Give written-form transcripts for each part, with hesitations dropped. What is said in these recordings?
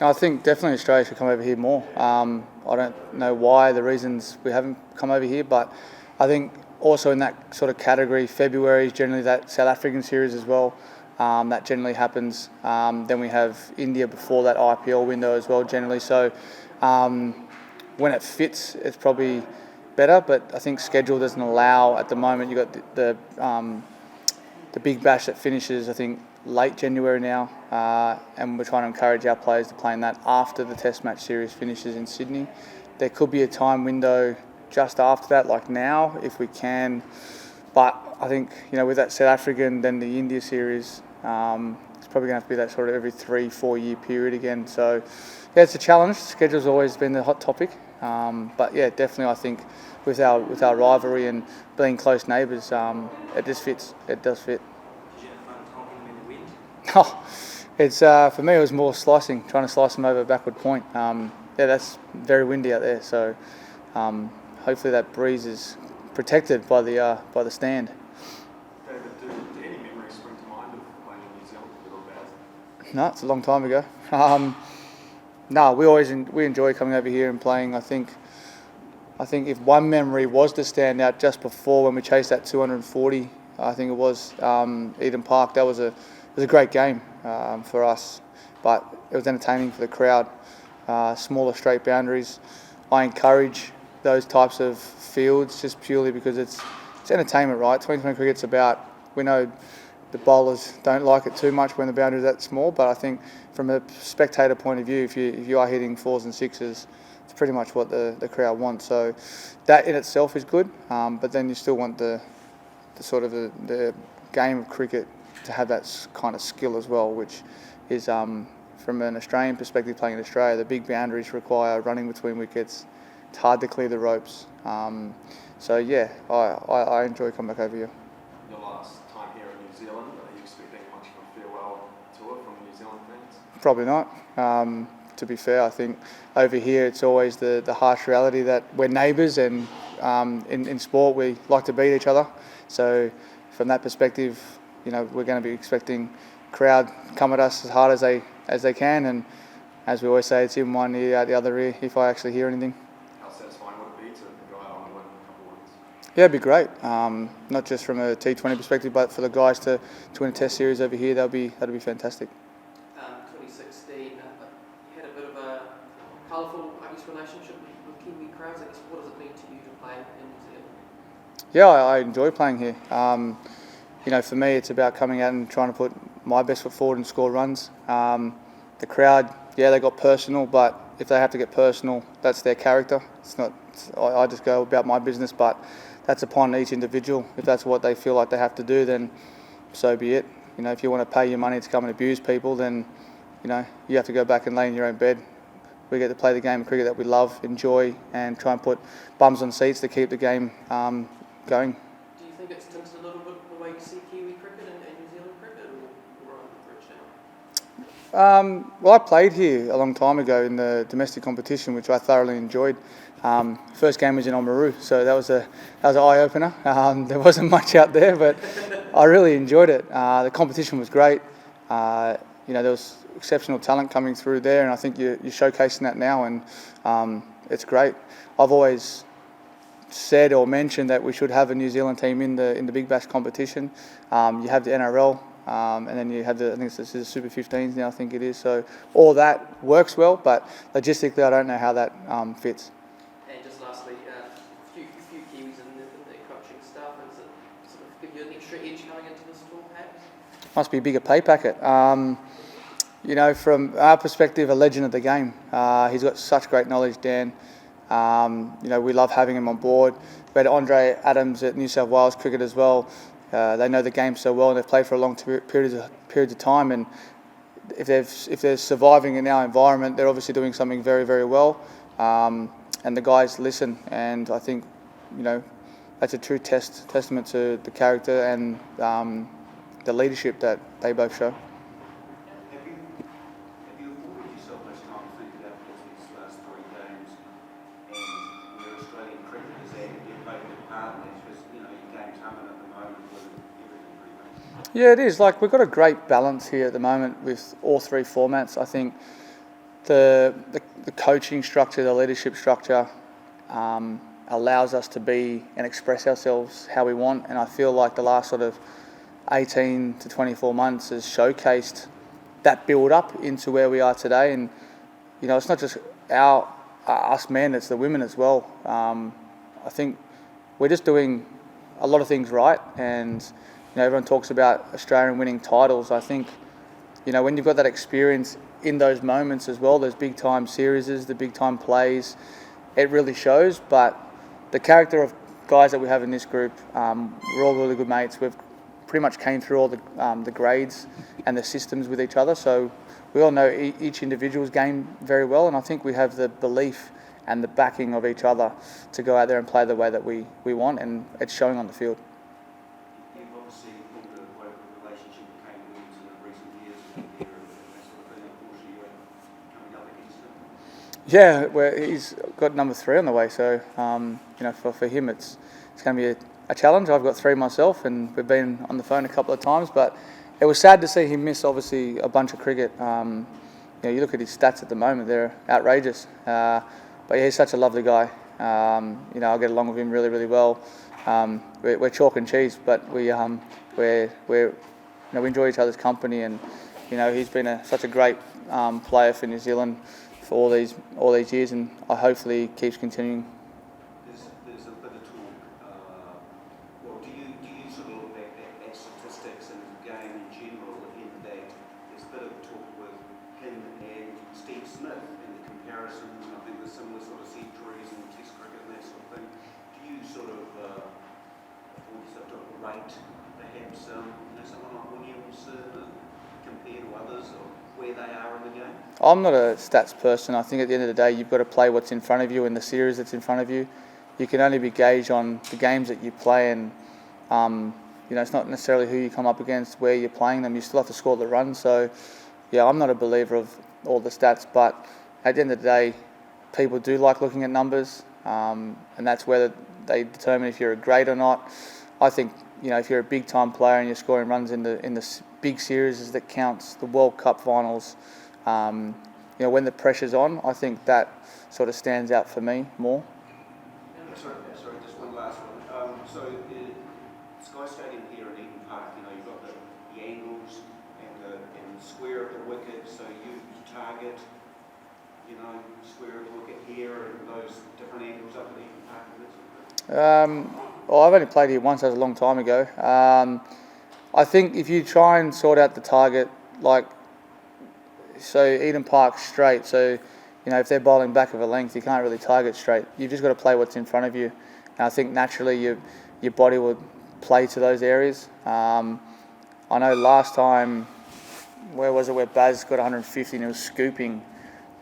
I think definitely Australia should come over here more. I don't know why, the reasons we haven't come over here, but I think also in that sort of category, February is generally that South African series as well. That generally happens. Then we have India before that IPL window as well, generally. So when it fits, it's probably better, but I think schedule doesn't allow at the moment. You've got the Big Bash that finishes, I think, late January now, and we're trying to encourage our players to play in that after the Test match series finishes in Sydney. There could be a time window just after that, like now, if we can. But I think, with that South African, then the India series, it's probably going to have to be that sort of every 3-4 year period again. So, yeah, it's a challenge. Schedule's always been the hot topic. But yeah, definitely, I think with our rivalry and being close neighbours, it just fits. It does fit. Did you have fun talking them in the wind? Oh, it's for me. It was more slicing, trying to slice them over backward point. Yeah, that's very windy out there. So hopefully that breeze is protected by the stand. David, do any memories spring to mind of playing in New Zealand, good or bad? No, it's a long time ago. No, we enjoy coming over here and playing. I think if one memory was to stand out just before when we chased that 240, I think it was Eden Park. It was a great game for us, but it was entertaining for the crowd. Smaller straight boundaries. I encourage those types of fields just purely because it's entertainment, right? 2020 cricket's about, we know the bowlers don't like it too much when the boundary's that small, but I think from a spectator point of view, if you are hitting 4s and 6s, it's pretty much what the crowd wants. So that in itself is good, but then you still want the sort of the game of cricket to have that kind of skill as well, which is from an Australian perspective, playing in Australia, the big boundaries require running between wickets. It's hard to clear the ropes. So yeah, I enjoy coming back over here. Your last time here in New Zealand, are you expecting much of a farewell tour from New Zealand fans? Probably not. To be fair, I think over here it's always the harsh reality that we're neighbours, and in sport we like to beat each other. So from that perspective, we're going to be expecting crowd come at us as hard as they can, and as we always say, it's in one ear out the other ear if I actually hear anything. How satisfying would it be to go out on a win a couple of wins? Yeah, it'd be great. Not just from a T20 perspective, but for the guys to win a Test series over here, that'd be fantastic. 2016, you had a bit of a colourful, relationship with Kiwi crowds. What does it mean to you to play in New Zealand? Yeah, I enjoy playing here. For me, it's about coming out and trying to put my best foot forward and score runs. The crowd, yeah, they got personal, but if they have to get personal, that's their character. It's not. I just go about my business, but that's upon each individual. If that's what they feel like they have to do, then so be it. If you want to pay your money to come and abuse people, then you have to go back and lay in your own bed. We get to play the game of cricket that we love, enjoy, and try and put bums on seats to keep the game going. Do you think it's tinted a little bit the way you see Kiwi cricket and New Zealand cricket, or on the bridge now? Well, I played here a long time ago in the domestic competition, which I thoroughly enjoyed. First game was in Oamaru, so that was an eye opener. There wasn't much out there, but I really enjoyed it. The competition was great. There was exceptional talent coming through there, and I think you're showcasing that now, and it's great. I've always said or mentioned that we should have a New Zealand team in the Big Bash competition. You have the NRL, and then you have I think it's the Super 15s now, I think it is. So all that works well, but logistically I don't know how that fits. And just lastly, a few Kiwis in the coaching staff. Does it sort of give you an extra edge going into this tour, perhaps? Must be a bigger pay packet. From our perspective, a legend of the game. He's got such great knowledge, Dan. We love having him on board. We had Andre Adams at New South Wales Cricket as well. They know the game so well, and they've played for a long periods of time. And if they're surviving in our environment, they're obviously doing something very, very well. And the guys listen, and I think that's a true testament to the character and the leadership that they both show. Have you afforded yourself much time to think about these last 3 games and where Australian cricket is at, and you're both good partners, because your game's humming at the moment with everything pretty much? Yeah, it is. We've got a great balance here at the moment with all 3 formats. I think the coaching structure, the leadership structure allows us to be and express ourselves how we want. And I feel like the last sort of 18 to 24 months has showcased that build up into where we are today. And it's not just us men, it's the women as well. I think we're just doing a lot of things right, and everyone talks about Australian winning titles. I think when you've got that experience in those moments as well, those big time series, the big time plays, it really shows. But the character of guys that we have in this group, we're all really good mates. We've pretty much came through all the grades and the systems with each other, so we all know each individual's game very well, and I think we have the belief and the backing of each other to go out there and play the way that we want, and it's showing on the field. You've obviously formed a relationship with Kane Williams in recent years and that sort of thing. Unfortunately, you're coming up against him. Yeah, he's got number 3 on the way, so for him it's going to be a challenge. I've got 3 myself, and we've been on the phone a couple of times, but it was sad to see him miss obviously a bunch of cricket. You look at his stats at the moment; they're outrageous. But yeah, he's such a lovely guy. I get along with him really, really well. We're chalk and cheese, but we enjoy each other's company, and he's been such a great player for New Zealand for all these years, and hopefully keeps continuing. There's a bit of talk. Do you sort of look at statistics and the game in general in that there's a bit of talk with him and Steve Smith and the comparisons? And I think there's similar sort of centuries and Test cricket and that sort of thing. Do you sort of rate perhaps someone like Williams compared to others, or where they are in the game? I'm not a stats person. I think at the end of the day, you've got to play what's in front of you in the series that's in front of you. You can only be gauged on the games that you play, and it's not necessarily who you come up against, where you're playing them. You still have to score the run. So, yeah, I'm not a believer of all the stats, but at the end of the day, people do like looking at numbers, and that's whether they determine if you're a great or not. I think if you're a big time player and you're scoring runs in the big series that counts, the World Cup finals, when the pressure's on, I think that sort of stands out for me more. Sorry, just one last one. So Sky Stadium here at Eden Park, you've got the angles and the square of the wicket, so you target, square of the wicket here and those different angles up at Eden Park and that sort of thing? Well, I've only played here once, that was a long time ago. I think if you try and sort out the target, so Eden Park straight, so if they're bowling back of a length, you can't really target straight. You've just got to play what's in front of you. And I think naturally your body would play to those areas. I know last time, where Baz got 150 and he was scooping,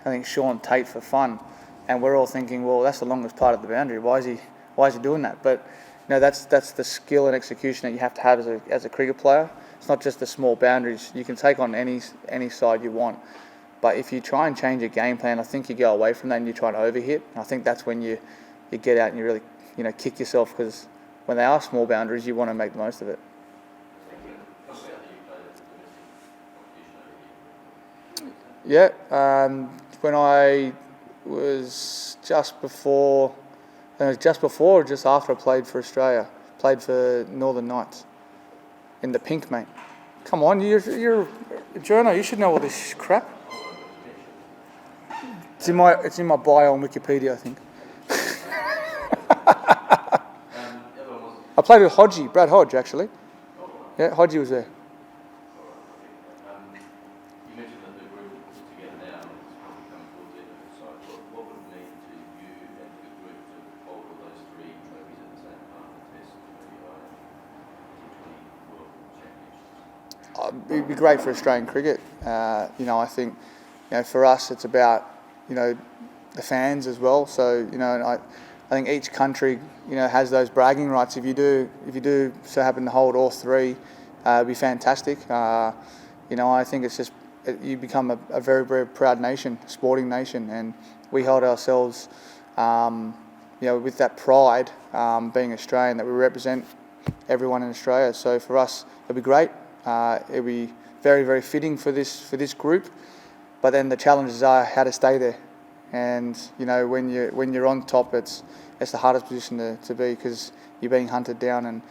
I think Sean Tate for fun, and we're all thinking, well, that's the longest part of the boundary. Why is he doing that? But that's the skill and execution that you have to have as a cricket player. It's not just the small boundaries. You can take on any side you want, but if you try and change your game plan, I think you go away from that and you try to overhit. I think that's when you get out and you really kick yourself, because when they are small boundaries, you want to make the most of it. Yeah, when I was just before or just after I played for Australia, played for Northern Knights in the pink, mate. Come on, you're a journo, you should know all this crap. It's in my bio on Wikipedia, I think. I played with Hodgie, Brad Hodge, actually. Yeah, Hodgie was there. You mentioned that the group is together now, and it's probably coming towards the end of it. So what would it mean to you and to the group to hold all those 3 trophies at the same time, the Test, the T20 World Championships? It'd be great for Australian cricket. I think, for us, it's about, the fans as well. So, I think each country, has those bragging rights. If you do so happen to hold all 3, it'd be fantastic. I think it's just you become a very, very proud nation, sporting nation, and we hold ourselves, with that pride, being Australian, that we represent everyone in Australia. So for us, it'd be great. It'd be very, very fitting for this group. but then the challenges are how to stay there. And you know, when you're on top, it's the hardest position to be, because you're being hunted down. And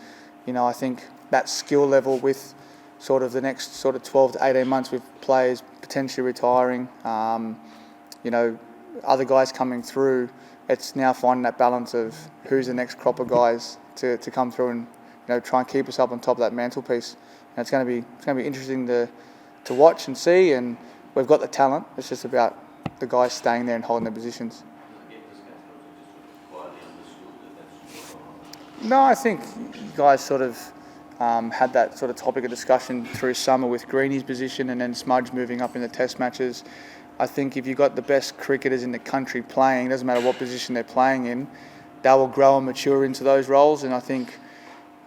you know, I think that skill level with sort of the next sort of 12 to 18 months with players potentially retiring, you know, other guys coming through, it's now finding that balance of who's the next crop of guys to come through and, you know, try and keep us up on top of that mantelpiece. And it's going to be interesting to watch and see. And we've got the talent. It's just about the guys staying there and holding their positions. No, I think you guys sort of had that sort of topic of discussion through summer with Greeny's position, and then Smudge moving up in the test matches. I think if you've got the best cricketers in the country playing, doesn't matter what position they're playing in, they will grow and mature into those roles. And I think,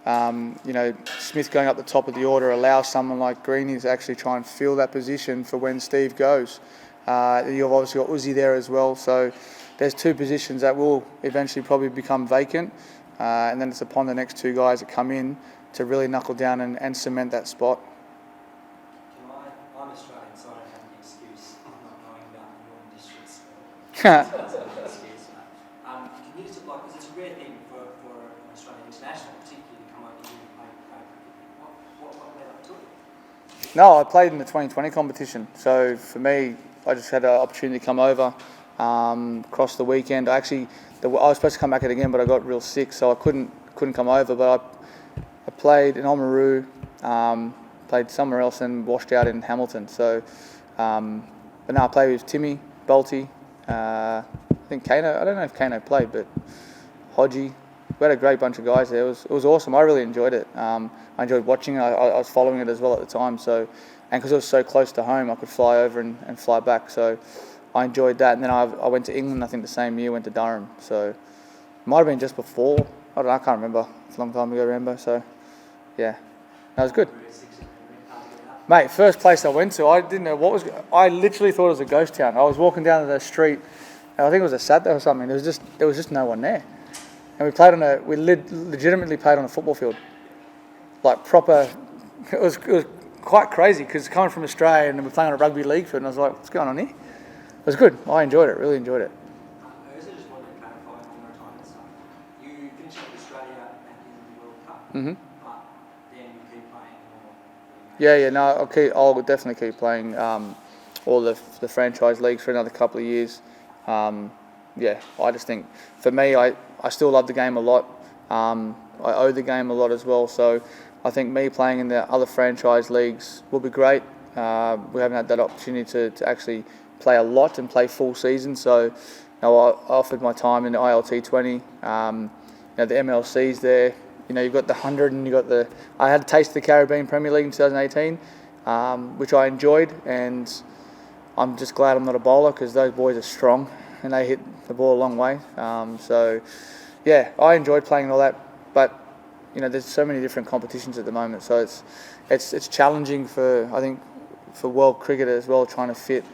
you know, Smith going up the top of the order allows someone like Greeny to actually try and fill that position for when Steve goes. You've obviously got Uzi there as well. So there's two positions that will eventually probably become vacant. And then it's upon the next two guys that come in to really knuckle down and cement that spot. I'm Australian, so I don't have an excuse. I'm not knowing about the Northern Districts. Can you just, because it's a rare thing for an Australian international, particularly to come over here and play cricket. What led up to it? No, I played in the 2020 competition. So for me, I just had an opportunity to come over across the weekend. I was supposed to come back it again, but I got real sick, so I couldn't come over. But I played in Oamaru, played somewhere else, and washed out in Hamilton. So, but now I played with Timmy, Bolty, I think Kano. I don't know if Kano played, but Hodgie. We had a great bunch of guys there. It was awesome. I really enjoyed it. I enjoyed watching it. I was following it as well at the time. So, and because it was so close to home, I could fly over and fly back. So I enjoyed that. And then I went to England, I think the same year, went to Durham. So it might have been just before. I don't know, I can't remember. It's a long time ago, remember. So yeah, that was good. Mate, first place I went to, I didn't know what was. I literally thought it was a ghost town. I was walking down the street, and I think it was a Saturday or something. There was just no one there, and we legitimately played on a football field, like proper. It was quite crazy because coming from Australia and we're playing on a rugby league field, and I was like, what's going on here? It was good. I enjoyed it. Really enjoyed it. I also just wanted to clarify on your retirement stuff. You finished with Australia at the World Cup, Mm-hmm. but then you keep playing more. Yeah. No, I'll definitely keep playing all the franchise leagues for another couple of years. Yeah, I just think for me, I still love the game a lot. I owe the game a lot as well. So I think me playing in the other franchise leagues will be great. We haven't had that opportunity to actually play a lot and play full season. So, you know, I offered my time in the T20. You know, the MLC's there. You know, you've got the 100 and I had a taste of the Caribbean Premier League in 2018, which I enjoyed, and I'm just glad I'm not a bowler because those boys are strong and they hit the ball a long way. So, yeah, I enjoyed playing all that, but you know, there's so many different competitions at the moment, so it's challenging for world cricket as well, trying to fit.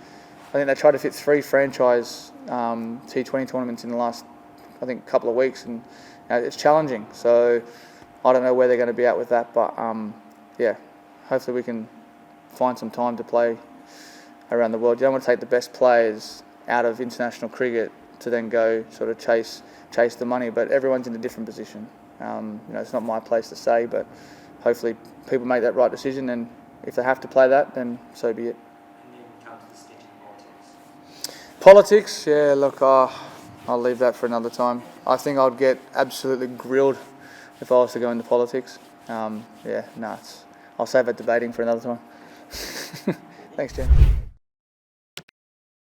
I think they tried to fit 3 franchise T20 tournaments in the last, I think, couple of weeks, and it's challenging. So I don't know where they're going to be at with that, but yeah, hopefully we can find some time to play around the world. You don't want to take the best players out of international cricket to then go sort of chase the money, but everyone's in a different position. You know, it's not my place to say, but hopefully people make that right decision, and if they have to play that, then so be it. And then comes the stingy politics. Politics, yeah, look, I'll leave that for another time. I think I'd get absolutely grilled if I was to go into politics. Yeah, no, I'll save that debating for another time. Thanks, Jen.